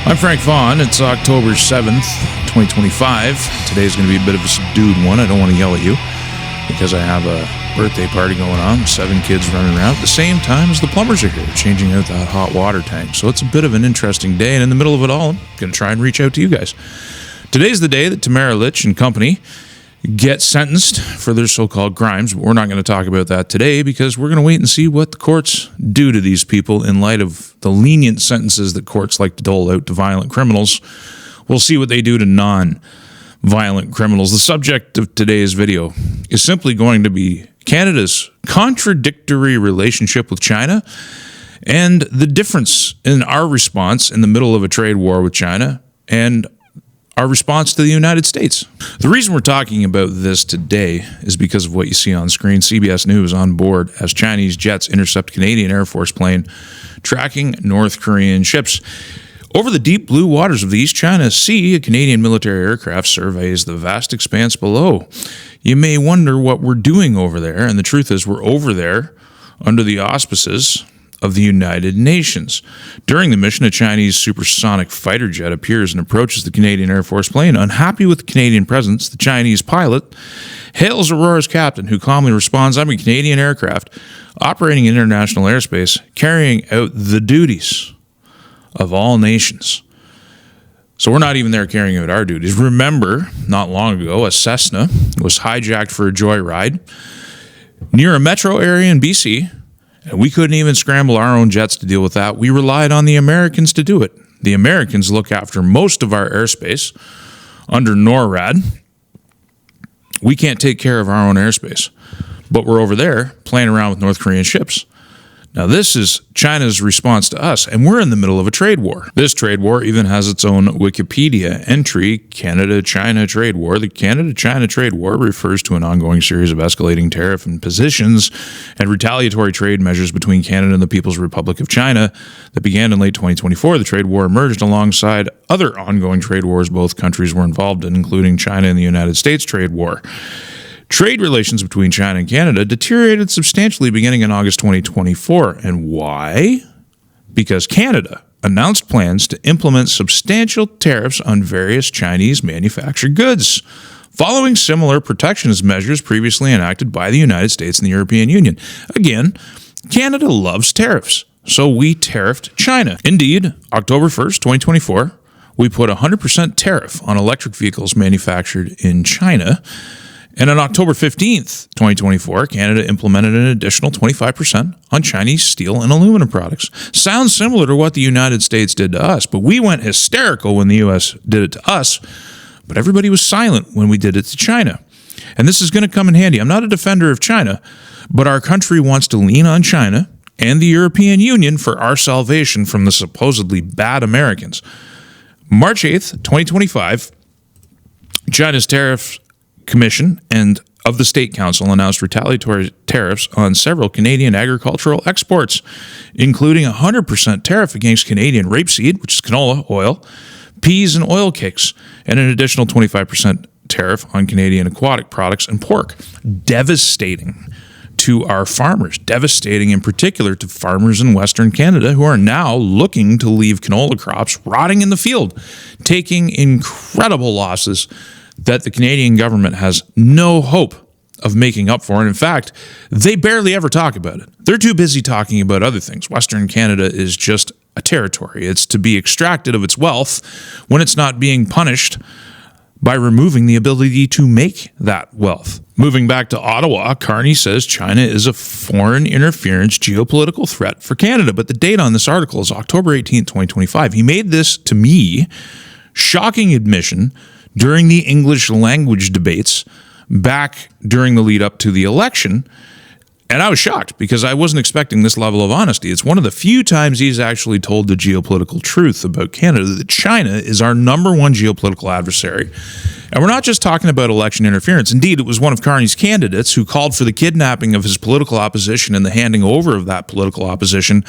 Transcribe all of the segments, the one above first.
I'm Frank Vaughn. It's October 7th, 2025. Today's going to be a bit of a subdued one. I don't want to yell at you because I have a birthday party going on, 7 kids running around at the same time as the plumbers are here, changing out that hot water tank. So it's a bit of an interesting day, and in the middle of it all, I'm going to try and reach out to you guys. Today's the day that Tamara Lich and company get sentenced for their so-called crimes, but we're not going to talk about that today because we're going to wait and see what the courts do to these people in light of the lenient sentences that courts like to dole out to violent criminals. We'll see what they do to non-violent criminals. The subject of today's video is simply going to be Canada's contradictory relationship with China and the difference in our response in the middle of a trade war with China and our response to the United States. The reason we're talking about this today is because of what you see on screen. CBS News on board as Chinese jets intercept Canadian Air Force plane tracking North Korean ships. Over the deep blue waters of the East China Sea, a Canadian military aircraft surveys the vast expanse below. You may wonder what we're doing over there, and the truth is we're over there under the auspices of the United Nations. During the mission, a Chinese supersonic fighter jet appears and approaches the Canadian Air Force plane. Unhappy with the Canadian presence, the Chinese pilot hails Aurora's captain, who calmly responds, "I'm a Canadian aircraft operating in international airspace, carrying out the duties of all nations." So we're not even there carrying out our duties. Remember, not long ago, a Cessna was hijacked for a joyride near a metro area in BC, and we couldn't even scramble our own jets to deal with that. We relied on the Americans to do it. The Americans look after most of our airspace under NORAD. We can't take care of our own airspace, but we're over there playing around with North Korean ships. Now, this is China's response to us, and we're in the middle of a trade war. This trade war even has its own Wikipedia entry, Canada-China trade war. The Canada-China trade war refers to an ongoing series of escalating tariff impositions and retaliatory trade measures between Canada and the People's Republic of China that began in late 2024. The trade war emerged alongside other ongoing trade wars both countries were involved in, including China and the United States trade war. Trade relations between China and Canada deteriorated substantially beginning in August 2024. And why? Because Canada announced plans to implement substantial tariffs on various Chinese manufactured goods, following similar protectionist measures previously enacted by the United States and the European Union. Again, Canada loves tariffs, so we tariffed China. Indeed, October 1st, 2024, we put 100% tariff on electric vehicles manufactured in China. And on October 15th, 2024, Canada implemented an additional 25% on Chinese steel and aluminum products. Sounds similar to what the United States did to us, but we went hysterical when the U.S. did it to us, but everybody was silent when we did it to China. And this is going to come in handy. I'm not a defender of China, but our country wants to lean on China and the European Union for our salvation from the supposedly bad Americans. March 8th, 2025, China's Tariff Commission and of the State Council announced retaliatory tariffs on several Canadian agricultural exports, including a 100% tariff against Canadian rapeseed, which is canola oil, peas and oil cakes, and an additional 25% tariff on Canadian aquatic products and pork. Devastating to our farmers, devastating in particular to farmers in Western Canada who are now looking to leave canola crops rotting in the field, taking incredible losses that the Canadian government has no hope of making up for. And in fact, they barely ever talk about it. They're too busy talking about other things. Western Canada is just a territory. It's to be extracted of its wealth when it's not being punished by removing the ability to make that wealth. Moving back to Ottawa, Carney says China is a foreign interference geopolitical threat for Canada. But the date on this article is October 18th, 2025. He made this, to me, shocking admission during the English language debates back during the lead up to the election. And I was shocked because I wasn't expecting this level of honesty. It's one of the few times he's actually told the geopolitical truth about Canada, that China is our number one geopolitical adversary. And we're not just talking about election interference. Indeed, it was one of Carney's candidates who called for the kidnapping of his political opposition and the handing over of that political opposition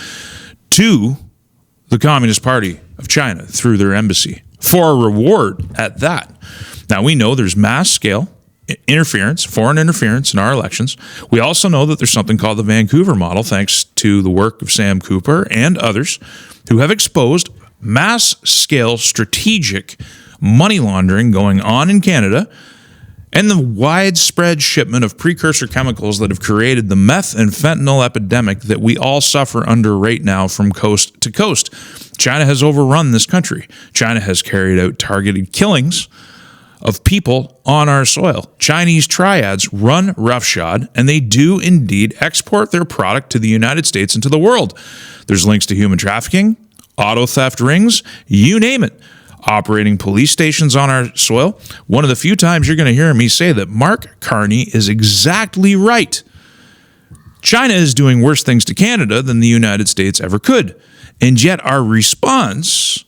to the Communist Party of China through their embassy, for a reward at that. Now, we know there's mass scale interference, foreign interference in our elections. We also know that there's something called the Vancouver model, thanks to the work of Sam Cooper and others who have exposed mass-scale strategic money laundering going on in Canada, and the widespread shipment of precursor chemicals that have created the meth and fentanyl epidemic that we all suffer under right now from coast to coast. China has overrun this country. China has carried out targeted killings of people on our soil. Chinese triads run roughshod, and they do indeed export their product to the United States and to the world. There's links to human trafficking, auto theft rings, you name it. Operating police stations on our soil. One of the few times you're going to hear me say that Mark Carney is exactly right. China is doing worse things to Canada than the United States ever could. And yet our response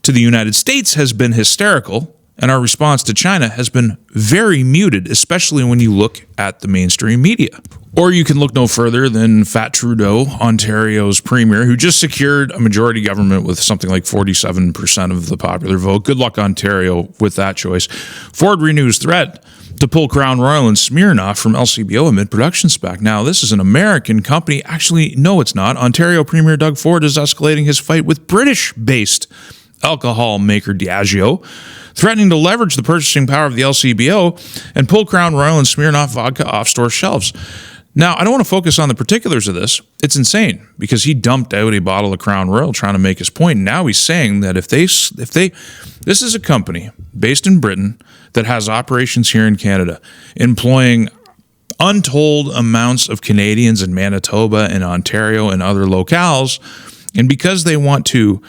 to the United States has been hysterical, and our response to China has been very muted, especially when you look at the mainstream media. Or you can look no further than Fat Trudeau, Ontario's premier, who just secured a majority government with something like 47% of the popular vote. Good luck, Ontario, with that choice. Ford renews threat to pull Crown Royal and Smirnoff from LCBO amid production spec. Now, this is an American company. Actually, no, it's not. Ontario Premier Doug Ford is escalating his fight with British-based alcohol maker Diageo, threatening to leverage the purchasing power of the LCBO and pull Crown Royal and Smirnoff vodka off store shelves. Now, I don't want to focus on the particulars of this. It's insane because he dumped out a bottle of Crown Royal trying to make his point. And now he's saying that if this is a company based in Britain that has operations here in Canada, employing untold amounts of Canadians in Manitoba and Ontario and other locales, and because they want to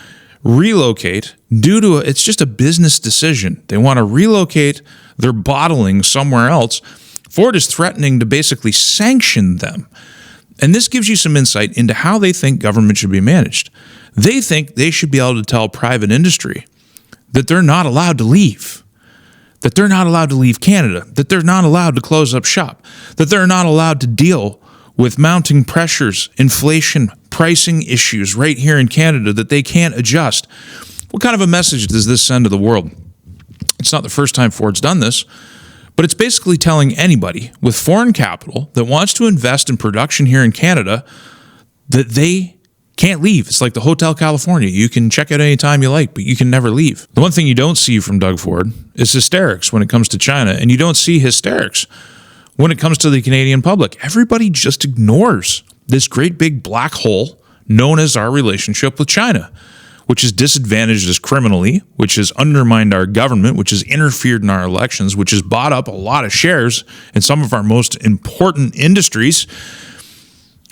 relocate it's just a business decision. They want to relocate their bottling somewhere else. Ford is threatening to basically sanction them. And this gives you some insight into how they think government should be managed. They think they should be able to tell private industry that they're not allowed to leave, that they're not allowed to leave Canada, that they're not allowed to close up shop, that they're not allowed to deal with mounting pressures, inflation, pricing issues right here in Canada that they can't adjust. What kind of a message does this send to the world? It's not the first time Ford's done this, but it's basically telling anybody with foreign capital that wants to invest in production here in Canada that they can't leave. It's like the Hotel California. You can check out anytime you like, but you can never leave. The one thing you don't see from Doug Ford is hysterics when it comes to China, and you don't see hysterics when it comes to the Canadian public. Everybody just ignores this great big black hole known as our relationship with China, which has disadvantaged us criminally, which has undermined our government, which has interfered in our elections, which has bought up a lot of shares in some of our most important industries,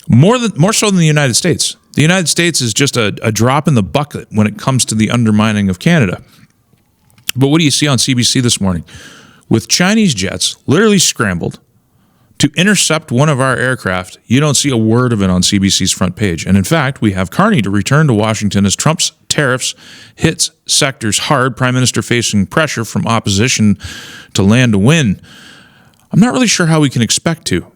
more so than the United States. The United States is just a drop in the bucket when it comes to the undermining of Canada. But what do you see on CBC this morning? With Chinese jets literally scrambled to intercept one of our aircraft, you don't see a word of it on CBC's front page. And in fact, we have Carney to return to Washington as Trump's tariffs hits sectors hard, Prime Minister facing pressure from opposition to land a win. I'm not really sure how we can expect to.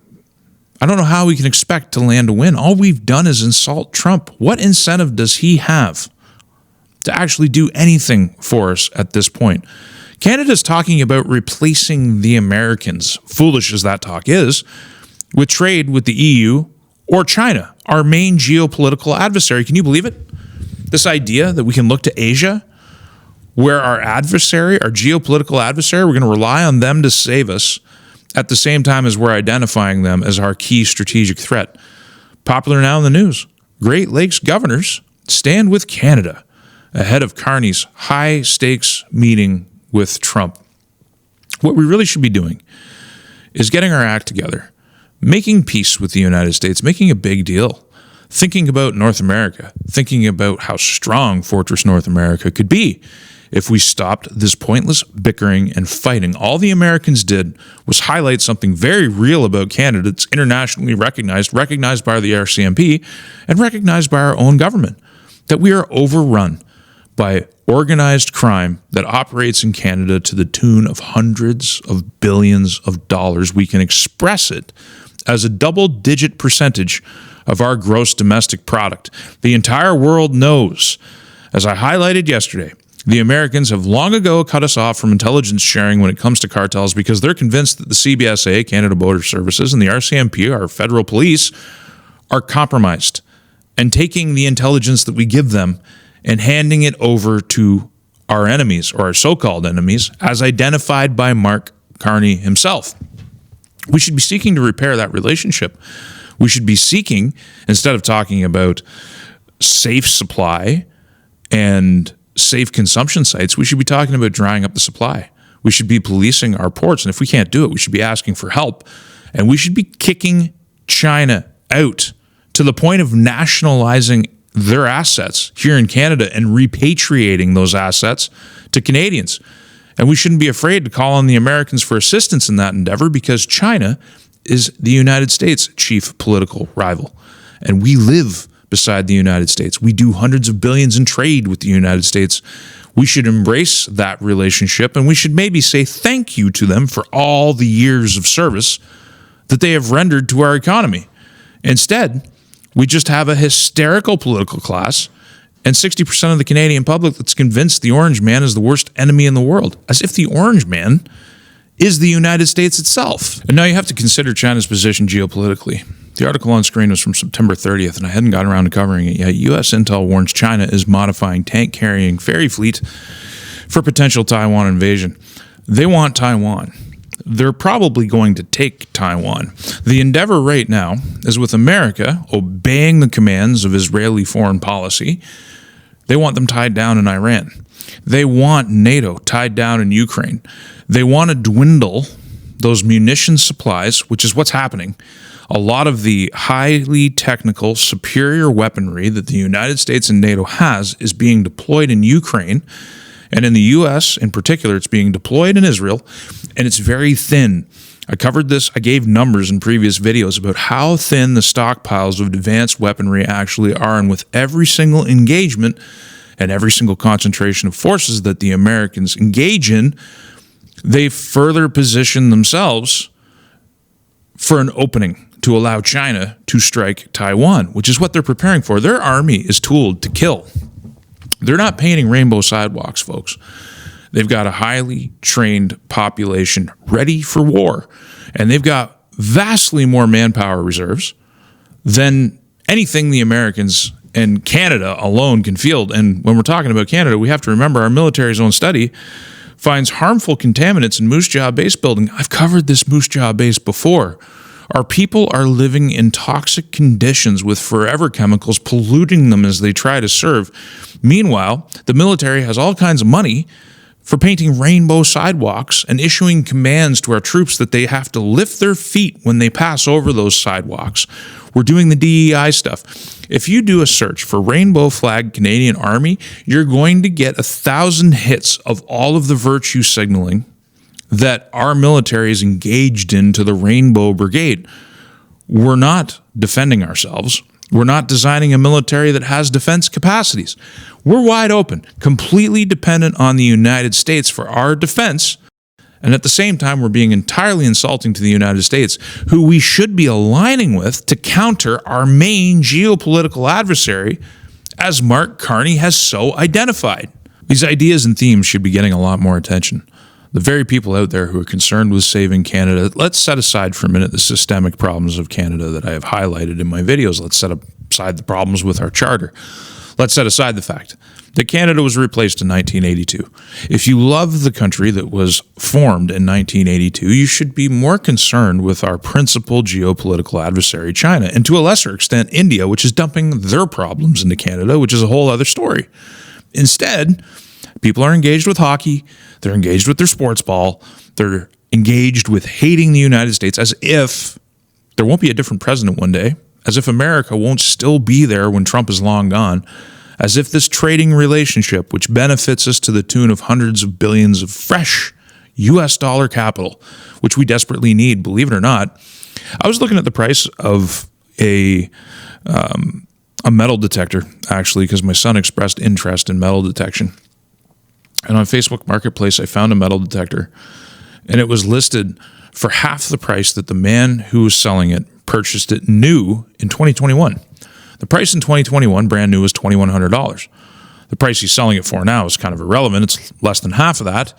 I don't know how we can expect to land a win. All we've done is insult Trump. What incentive does he have to actually do anything for us at this point? Canada's talking about replacing the Americans, foolish as that talk is, with trade with the EU or China, our main geopolitical adversary. Can you believe it? This idea that we can look to Asia, where our adversary, our geopolitical adversary, we're going to rely on them to save us at the same time as we're identifying them as our key strategic threat. Popular now in the news. Great Lakes governors stand with Canada ahead of Carney's high-stakes meeting with Trump. What we really should be doing is getting our act together, making peace with the United States, making a big deal, thinking about North America, thinking about how strong Fortress North America could be if we stopped this pointless bickering and fighting. All the Americans did was highlight something very real about Canada that's internationally recognized by the RCMP, and recognized by our own government, that we are overrun by organized crime that operates in Canada to the tune of hundreds of billions of dollars. We can express it as a double-digit percentage of our gross domestic product. The entire world knows, as I highlighted yesterday, the Americans have long ago cut us off from intelligence sharing when it comes to cartels because they're convinced that the CBSA, Canada Border Services, and the RCMP, our federal police, are compromised and taking the intelligence that we give them and handing it over to our enemies, or our so-called enemies, as identified by Mark Carney himself. We should be seeking to repair that relationship. We should be seeking, instead of talking about safe supply and safe consumption sites, we should be talking about drying up the supply. We should be policing our ports, and if we can't do it, we should be asking for help. And we should be kicking China out to the point of nationalizing their assets here in Canada and repatriating those assets to Canadians. And we shouldn't be afraid to call on the Americans for assistance in that endeavor, because China is the United States' chief political rival. And we live beside the United States. We do hundreds of billions in trade with the United States. We should embrace that relationship, and we should maybe say thank you to them for all the years of service that they have rendered to our economy. Instead, we just have a hysterical political class and 60% of the Canadian public that's convinced the Orange Man is the worst enemy in the world, as if the Orange Man is the United States itself. And now you have to consider China's position geopolitically. The article on screen was from September 30th, and I hadn't gotten around to covering it yet. U.S. intel warns China is modifying tank-carrying ferry fleet for potential Taiwan invasion. They want Taiwan. They're probably going to take Taiwan. The endeavor right now is with America obeying the commands of Israeli foreign policy. They want them tied down in Iran. They want NATO tied down in Ukraine. They want to dwindle those munition supplies, which is what's happening. A lot of the highly technical, superior weaponry that the United States and NATO has is being deployed in Ukraine. And in the U.S. in particular, it's being deployed in Israel, and it's very thin. I covered this. I gave numbers in previous videos about how thin the stockpiles of advanced weaponry actually are. And with every single engagement and every single concentration of forces that the Americans engage in, they further position themselves for an opening to allow China to strike Taiwan, which is what they're preparing for. Their army is tooled to kill. They're not painting rainbow sidewalks, folks. They've got a highly trained population ready for war, and they've got vastly more manpower reserves than anything the Americans and Canada alone can field. And when we're talking about Canada, we have to remember our military's own study finds harmful contaminants in Moose Jaw Base building. I've covered this Moose Jaw Base before. Our people are living in toxic conditions with forever chemicals polluting them as they try to serve. Meanwhile, the military has all kinds of money for painting rainbow sidewalks and issuing commands to our troops that they have to lift their feet when they pass over those sidewalks. We're doing the DEI stuff. If you do a search for Rainbow Flag Canadian Army, you're going to get 1,000 hits of all of the virtue signaling that our military is engaged in to the Rainbow Brigade. We're not defending ourselves. We're not designing a military that has defense capacities. We're wide open, completely dependent on the United States for our defense. And at the same time, we're being entirely insulting to the United States, who we should be aligning with to counter our main geopolitical adversary, as Mark Carney has so identified. These ideas and themes should be getting a lot more attention. The very people out there who are concerned with saving Canada, let's set aside for a minute the systemic problems of Canada that I have highlighted in my videos. Let's set aside the problems with our charter. Let's set aside the fact that Canada was replaced in 1982. If you love the country that was formed in 1982, you should be more concerned with our principal geopolitical adversary, China, and to a lesser extent, India, which is dumping their problems into Canada, which is a whole other story. Instead, people are engaged with hockey, they're engaged with their sports ball, they're engaged with hating the United States as if there won't be a different president one day, as if America won't still be there when Trump is long gone, as if this trading relationship, which benefits us to the tune of hundreds of billions of fresh U.S. dollar capital, which we desperately need, believe it or not. I was looking at the price of a metal detector, actually, because my son expressed interest in metal detection. And on Facebook Marketplace, I found a metal detector, and it was listed for half the price that the man who was selling it purchased it new in 2021. The price in 2021, brand new, was $2,100. The price he's selling it for now is kind of irrelevant. It's less than half of that.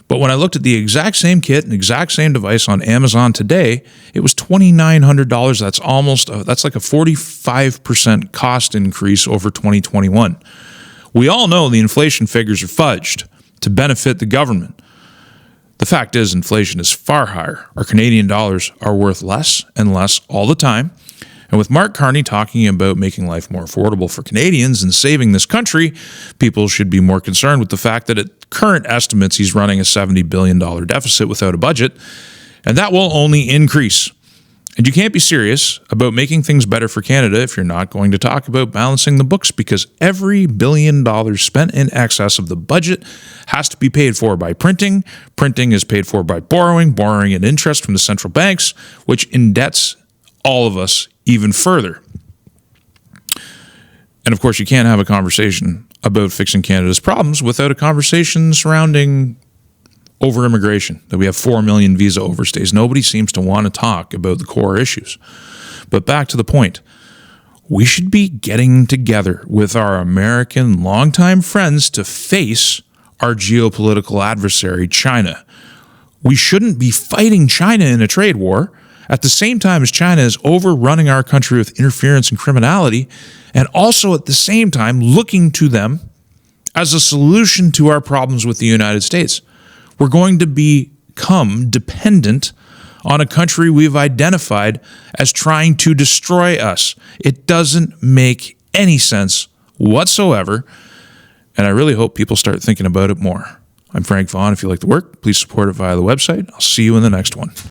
But when I looked at the exact same kit and exact same device on Amazon today, it was $2,900. That's like a 45% cost increase over 2021. We all know the inflation figures are fudged to benefit the government. The fact is, inflation is far higher. Our Canadian dollars are worth less and less all the time. And with Mark Carney talking about making life more affordable for Canadians and saving this country, people should be more concerned with the fact that at current estimates, he's running a $70 billion deficit without a budget, and that will only increase. And you can't be serious about making things better for Canada if you're not going to talk about balancing the books, because every $1 billion spent in excess of the budget has to be paid for by printing. Printing is paid for by borrowing and interest from the central banks, which indebts all of us even further. And of course, you can't have a conversation about fixing Canada's problems without a conversation surrounding over immigration, that we have 4 million visa overstays. Nobody seems to want to talk about the core issues. But back to the point, we should be getting together with our American longtime friends to face our geopolitical adversary, China. We shouldn't be fighting China in a trade war at the same time as China is overrunning our country with interference and criminality, and also at the same time looking to them as a solution to our problems with the United States. We're going to become dependent on a country we've identified as trying to destroy us. It doesn't make any sense whatsoever, and I really hope people start thinking about it more. I'm Frank Vaughn. If you like the work, please support it via the website. I'll see you in the next one.